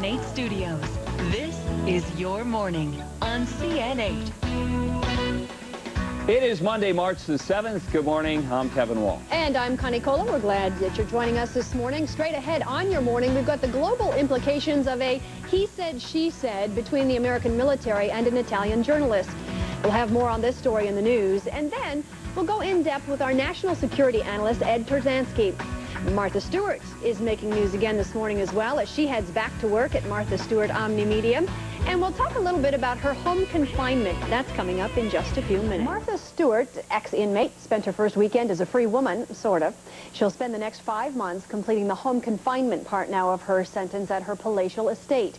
CN8 studios. This is Your Morning on CN8. It is Monday, March the 7th. Good morning. I'm Kevin Wall. And I'm Connie Cola. We're glad that you're joining us this morning. Straight ahead on Your Morning, we've got the global implications of a he said, she said between the American military and an Italian journalist. We'll have more on this story in the news. And then we'll go in depth with our national security analyst, Ed Terzansky. Martha Stewart is making news again this morning as well as she heads back to work at Martha Stewart Omni Media. And we'll talk a little bit about her home confinement. That's coming up in just a few minutes. Martha Stewart, ex-inmate, spent her first weekend as a free woman, sort of. She'll spend the next 5 months completing the home confinement part now of her sentence at her palatial estate.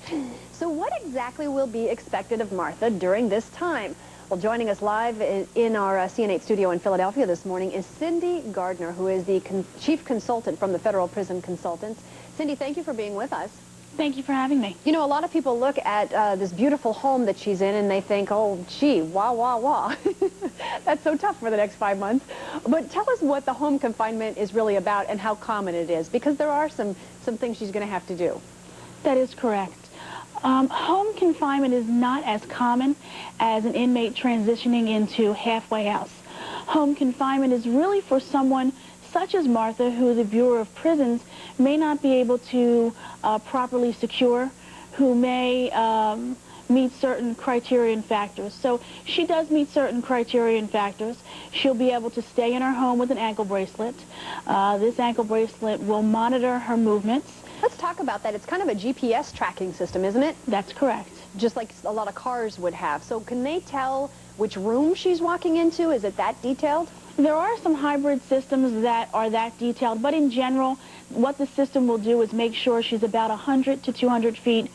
So what exactly will be expected of Martha during this time? Well, joining us live in our CN8 studio in Philadelphia this morning is Cindy Gardner, who is the chief consultant from the Federal Prison Consultants. Cindy, thank you for being with us. Thank you for having me. You know, a lot of people look at this beautiful home that she's in and they think, oh, gee, wah, wah, wah. That's so tough for the next 5 months. But tell us what the home confinement is really about and how common it is, because there are some things she's going to have to do. That is correct. Home confinement is not as common as an inmate transitioning into halfway house. Home confinement is really for someone such as Martha, who the Bureau of Prisons may not be able to properly secure, who may meet certain criterion factors. So she does meet certain criterion factors. She'll be able to stay in her home with an ankle bracelet. This ankle bracelet will monitor her movements. Let's talk about that. It's kind of a GPS tracking system, isn't it? That's correct. Just like a lot of cars would have. So can they tell which room she's walking into? Is it that detailed? There are some hybrid systems that are that detailed, but in general, what the system will do is make sure she's about 100 to 200 feet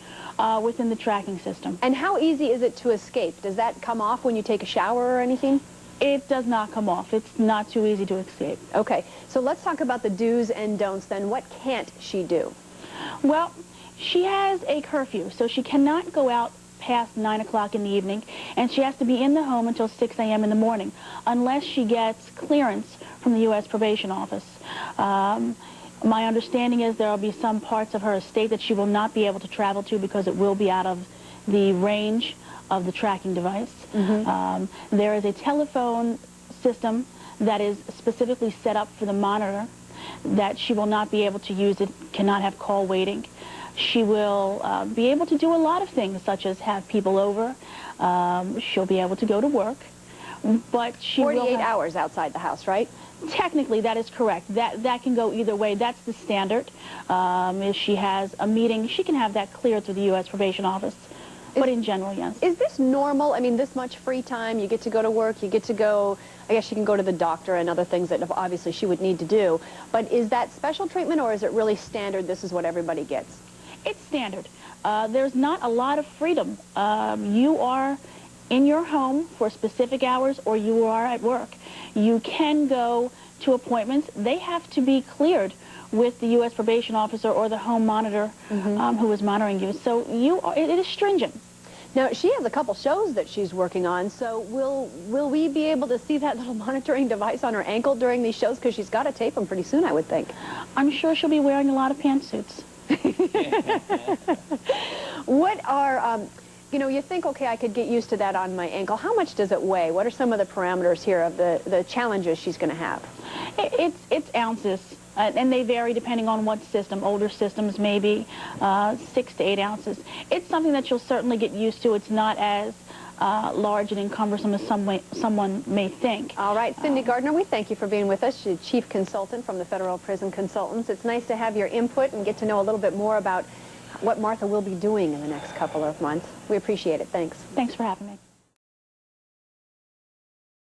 within the tracking system. And how easy is it to escape? Does that come off when you take a shower or anything? It does not come off. It's not too easy to escape. Okay, so let's talk about the do's and don'ts then. What can't she do? Well, she has a curfew, so she cannot go out past 9 o'clock in the evening, and she has to be in the home until 6 a.m. in the morning, unless she gets clearance from the U.S. Probation Office. My understanding is there will be some parts of her estate that she will not be able to travel to because it will be out of the range of the tracking device. There is a telephone system that is specifically set up for the monitor that she will not be able to use. It cannot have call waiting. She will be able to do a lot of things, such as have people over. She'll be able to go to work, but she 48 hours outside the house, right? Technically, that is correct. That can go either way. That's the standard. If she has a meeting, she can have that cleared through the U.S. Probation Office. But in general, yes. Is this normal? I mean, this much free time, you get to go to work, you get to go, I guess she can go to the doctor and other things that obviously she would need to do. But is that special treatment or is it really standard, this is what everybody gets? It's standard. There's not a lot of freedom. You are in your home for specific hours or you are at work. You can go to appointments. They have to be cleared with the U.S. probation officer or the home monitor who is monitoring you. So it is stringent. Now, she has a couple shows that she's working on, so will we be able to see that little monitoring device on her ankle during these shows? Because she's got to tape them pretty soon, I would think. I'm sure she'll be wearing a lot of pantsuits. What are, you know, you think, okay, I could get used to that on my ankle. How much does it weigh? What are some of the parameters here of the challenges she's going to have? It's ounces. And they vary depending on what system. Older systems maybe 6 to 8 ounces. It's something that you'll certainly get used to. It's not as large and encumbersome as someone may think. All right, Cindy Gardner, we thank you for being with us. She's Chief Consultant from the Federal Prison Consultants. It's nice to have your input and get to know a little bit more about what Martha will be doing in the next couple of months. We appreciate it. Thanks. Thanks for having me.